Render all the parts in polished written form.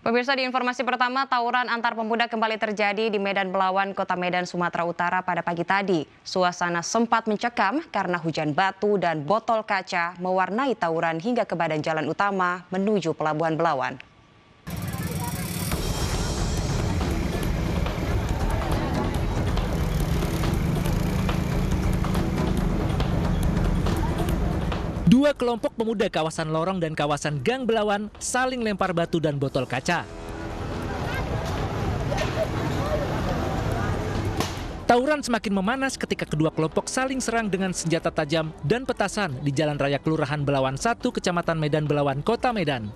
Pemirsa, di informasi pertama, tawuran antar pemuda kembali terjadi di Medan Belawan, Kota Medan, Sumatera Utara pada pagi tadi. Suasana sempat mencekam karena hujan batu dan botol kaca mewarnai tawuran hingga ke badan jalan utama menuju Pelabuhan Belawan. Dua kelompok pemuda kawasan Lorong dan kawasan Gang Belawan saling lempar batu dan botol kaca. Tawuran semakin memanas ketika kedua kelompok saling serang dengan senjata tajam dan petasan di Jalan Raya Kelurahan Belawan 1, Kecamatan Medan Belawan, Kota Medan.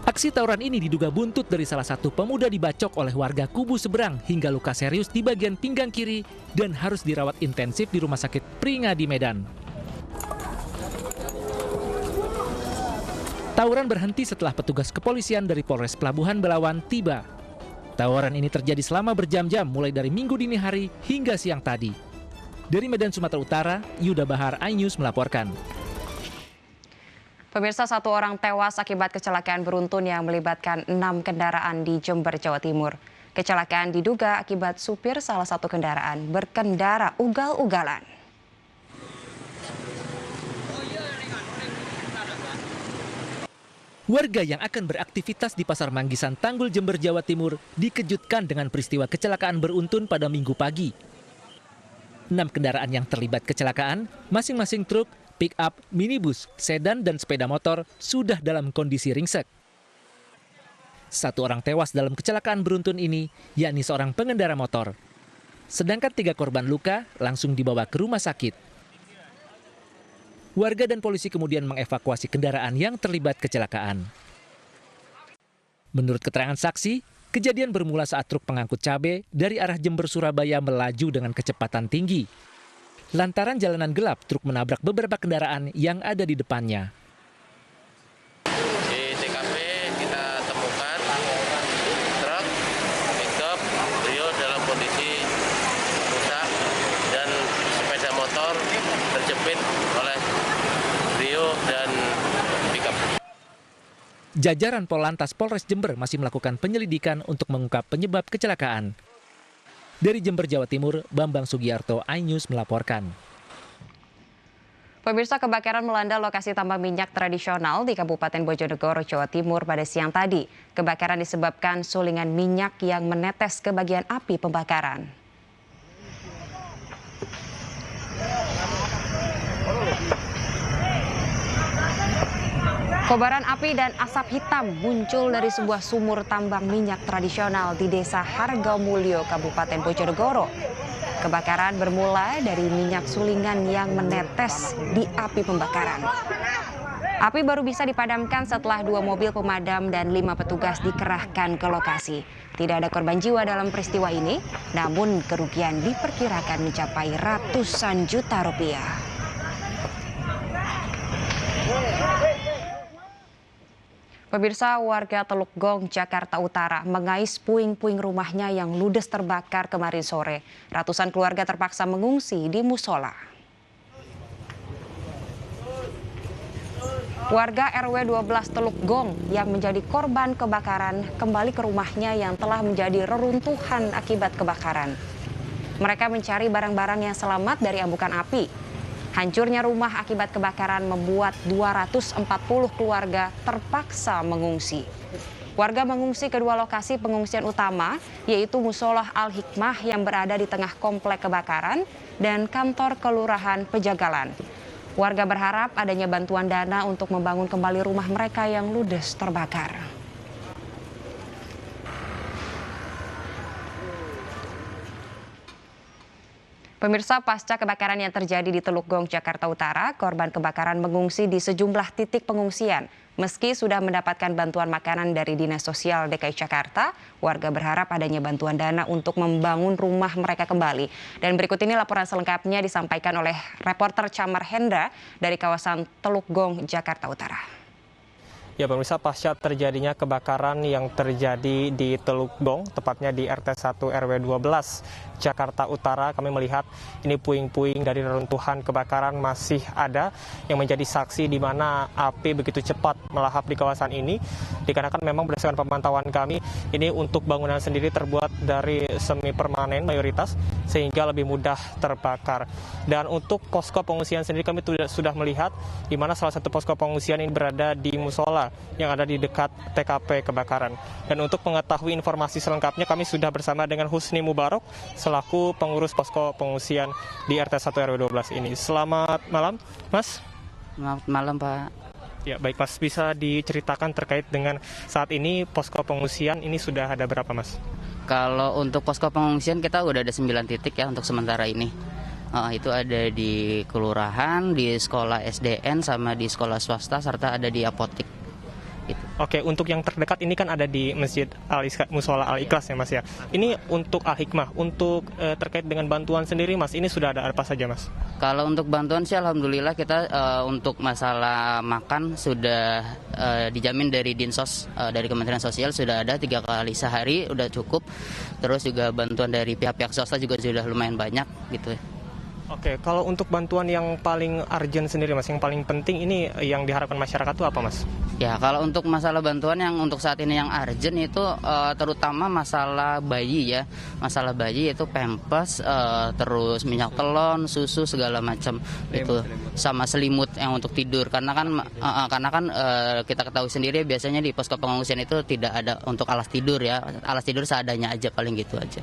Aksi tawuran ini diduga buntut dari salah satu pemuda dibacok oleh warga kubu seberang hingga luka serius di bagian pinggang kiri dan harus dirawat intensif di Rumah Sakit Pringa di Medan. Tawuran berhenti setelah petugas kepolisian dari Polres Pelabuhan Belawan tiba. Tawuran ini terjadi selama berjam-jam mulai dari Minggu dini hari hingga siang tadi. Dari Medan, Sumatera Utara, Yuda Bahar, iNews melaporkan. Pemirsa, satu orang tewas akibat kecelakaan beruntun yang melibatkan 6 kendaraan di Jember, Jawa Timur. Kecelakaan diduga akibat supir salah satu kendaraan berkendara ugal-ugalan. Warga yang akan beraktivitas di Pasar Manggisan, Tanggul, Jember, Jawa Timur dikejutkan dengan peristiwa kecelakaan beruntun pada Minggu pagi. 6 kendaraan yang terlibat kecelakaan, masing-masing truk, pick-up, minibus, sedan, dan sepeda motor sudah dalam kondisi ringsek. Satu orang tewas dalam kecelakaan beruntun ini, yakni seorang pengendara motor. Sedangkan 3 korban luka langsung dibawa ke rumah sakit. Warga dan polisi kemudian mengevakuasi kendaraan yang terlibat kecelakaan. Menurut keterangan saksi, kejadian bermula saat truk pengangkut cabai dari arah Jember, Surabaya melaju dengan kecepatan tinggi. Lantaran jalanan gelap, truk menabrak beberapa kendaraan yang ada di depannya. Di TKP kita temukan truk pickup Brio dalam kondisi rusak dan sepeda motor terjepit oleh Brio dan pickup. Jajaran Polantas Polres Jember masih melakukan penyelidikan untuk mengungkap penyebab kecelakaan. Dari Jember, Jawa Timur, Bambang Sugiarto, iNews melaporkan. Pemirsa, kebakaran melanda lokasi tambang minyak tradisional di Kabupaten Bojonegoro, Jawa Timur pada siang tadi. Kebakaran disebabkan sulingan minyak yang menetes ke bagian api pembakaran. Kobaran api dan asap hitam muncul dari sebuah sumur tambang minyak tradisional di Desa Hargomulyo, Kabupaten Bojonegoro. Kebakaran bermula dari minyak sulingan yang menetes di api pembakaran. Api baru bisa dipadamkan setelah 2 mobil pemadam dan 5 petugas dikerahkan ke lokasi. Tidak ada korban jiwa dalam peristiwa ini, namun kerugian diperkirakan mencapai ratusan juta rupiah. Pemirsa, warga Teluk Gong, Jakarta Utara mengais puing-puing rumahnya yang ludes terbakar kemarin sore. Ratusan keluarga terpaksa mengungsi di musola. Warga RW 12 Teluk Gong yang menjadi korban kebakaran kembali ke rumahnya yang telah menjadi reruntuhan akibat kebakaran. Mereka mencari barang-barang yang selamat dari ambukan api. Hancurnya rumah akibat kebakaran membuat 240 keluarga terpaksa mengungsi. Warga mengungsi ke 2 lokasi pengungsian utama, yaitu Musolah Al-Hikmah yang berada di tengah komplek kebakaran dan kantor Kelurahan Pejagalan. Warga berharap adanya bantuan dana untuk membangun kembali rumah mereka yang ludes terbakar. Pemirsa, pasca kebakaran yang terjadi di Teluk Gong, Jakarta Utara, korban kebakaran mengungsi di sejumlah titik pengungsian. Meski sudah mendapatkan bantuan makanan dari Dinas Sosial DKI Jakarta, warga berharap adanya bantuan dana untuk membangun rumah mereka kembali. Dan berikut ini laporan selengkapnya disampaikan oleh reporter Camar Hendra dari kawasan Teluk Gong, Jakarta Utara. Ya pemirsa, pasca terjadinya kebakaran yang terjadi di Teluk Gong, tepatnya di RT 1 RW 12 Jakarta Utara, kami melihat ini puing-puing dari reruntuhan kebakaran masih ada yang menjadi saksi di mana api begitu cepat melahap di kawasan ini. Dikarenakan memang berdasarkan pemantauan kami, ini untuk bangunan sendiri terbuat dari semi permanen mayoritas sehingga lebih mudah terbakar. Dan untuk posko pengungsian sendiri kami sudah melihat di mana salah satu posko pengungsian ini berada di musola yang ada di dekat TKP kebakaran. Dan untuk mengetahui informasi selengkapnya kami sudah bersama dengan Husni Mubarok selaku pengurus posko pengungsian di RT 1 RW 12 ini. Selamat malam, Mas. Selamat malam, Pak. Ya, baik Mas, bisa diceritakan terkait dengan saat ini posko pengungsian ini sudah ada berapa, Mas? Kalau untuk posko pengungsian kita udah ada 9 titik ya untuk sementara ini. Itu ada di kelurahan, di sekolah SDN, sama di sekolah swasta, serta ada di apotik. Gitu. Oke, untuk yang terdekat ini kan ada di Masjid Musola Al-Ikhlas ya Mas ya. Ini untuk Al-Hikmah, untuk terkait dengan bantuan sendiri Mas, ini sudah ada apa saja Mas? Kalau untuk bantuan sih alhamdulillah kita untuk masalah makan sudah dijamin dari Dinsos, dari Kementerian Sosial sudah ada 3 kali sehari, udah cukup. Terus juga bantuan dari pihak-pihak swasta juga sudah lumayan banyak gitu. Oke, kalau untuk bantuan yang paling urgent sendiri Mas, yang paling penting ini yang diharapkan masyarakat itu apa Mas? Ya, kalau untuk masalah bantuan yang untuk saat ini yang urgent itu terutama masalah bayi ya. Masalah bayi itu pampers, terus minyak telon, susu segala macam itu, sama selimut yang untuk tidur. Karena kan kita ketahui sendiri biasanya di posko pengungsian itu tidak ada untuk alas tidur ya. Alas tidur seadanya aja, paling gitu aja.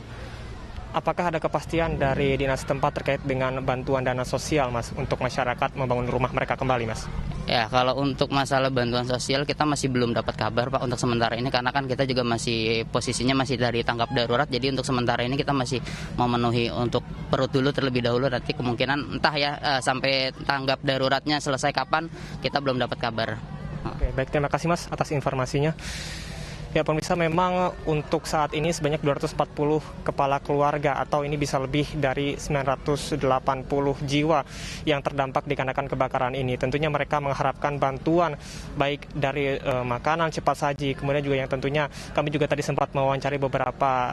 Apakah ada kepastian dari dinas tempat terkait dengan bantuan dana sosial Mas untuk masyarakat membangun rumah mereka kembali Mas? Ya, kalau untuk masalah bantuan sosial kita masih belum dapat kabar Pak untuk sementara ini, karena kan kita juga masih posisinya masih dari tanggap darurat. Jadi untuk sementara ini kita masih memenuhi untuk perut dulu terlebih dahulu, nanti kemungkinan entah ya sampai tanggap daruratnya selesai kapan kita belum dapat kabar. Oke, baik, terima kasih Mas atas informasinya. Ya pemirsa, memang untuk saat ini sebanyak 240 kepala keluarga atau ini bisa lebih dari 980 jiwa yang terdampak dikarenakan kebakaran ini. Tentunya mereka mengharapkan bantuan baik dari makanan cepat saji, kemudian juga yang tentunya kami juga tadi sempat mewawancari beberapa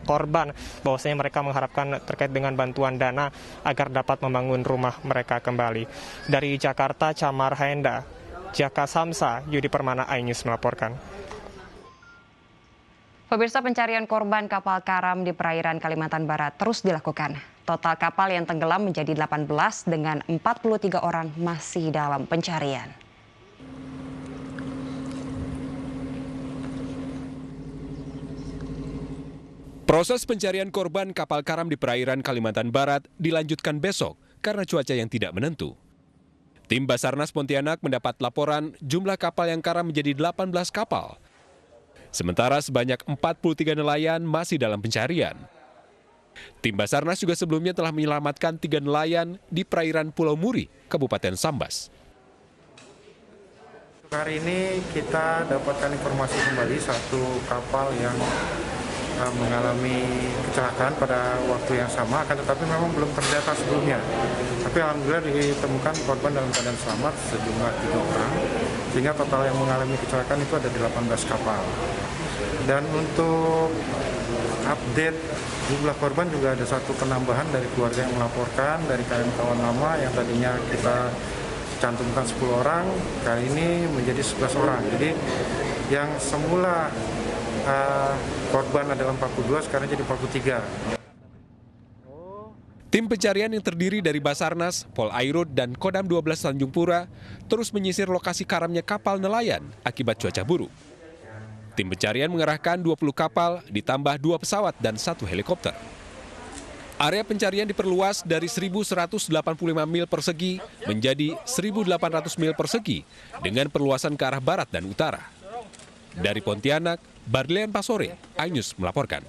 korban bahwasanya mereka mengharapkan terkait dengan bantuan dana agar dapat membangun rumah mereka kembali. Dari Jakarta, Camar Haenda, Jaka Samsa, Yudi Permana, iNews melaporkan. Pemirsa, pencarian korban kapal karam di perairan Kalimantan Barat terus dilakukan. Total kapal yang tenggelam menjadi 18 dengan 43 orang masih dalam pencarian. Proses pencarian korban kapal karam di perairan Kalimantan Barat dilanjutkan besok karena cuaca yang tidak menentu. Tim Basarnas Pontianak mendapat laporan jumlah kapal yang karam menjadi 18 kapal. Sementara sebanyak 43 nelayan masih dalam pencarian. Tim Basarnas juga sebelumnya telah menyelamatkan 3 nelayan di perairan Pulau Muri, Kabupaten Sambas. Hari ini kita dapatkan informasi kembali satu kapal yang mengalami kecelakaan pada waktu yang sama, akan tetapi memang belum terdata sebelumnya. Tapi alhamdulillah ditemukan korban dalam keadaan selamat sejumlah 3 orang, sehingga total yang mengalami kecelakaan itu ada 18 kapal. Dan untuk update jumlah korban juga ada satu penambahan dari keluarga yang melaporkan dari KM Kawan Lama yang tadinya kita cantumkan 10 orang, kali ini menjadi 11 orang. Jadi yang semula korban adalah 42, sekarang jadi 43. Tim pencarian yang terdiri dari Basarnas, Polairut, dan Kodam 12 Tanjung Pura terus menyisir lokasi karamnya kapal nelayan akibat cuaca buruk. Tim pencarian mengerahkan 20 kapal, ditambah 2 pesawat dan 1 helikopter. Area pencarian diperluas dari 1.185 mil persegi menjadi 1.800 mil persegi dengan perluasan ke arah barat dan utara. Dari Pontianak, Barlian Pasore, iNews melaporkan.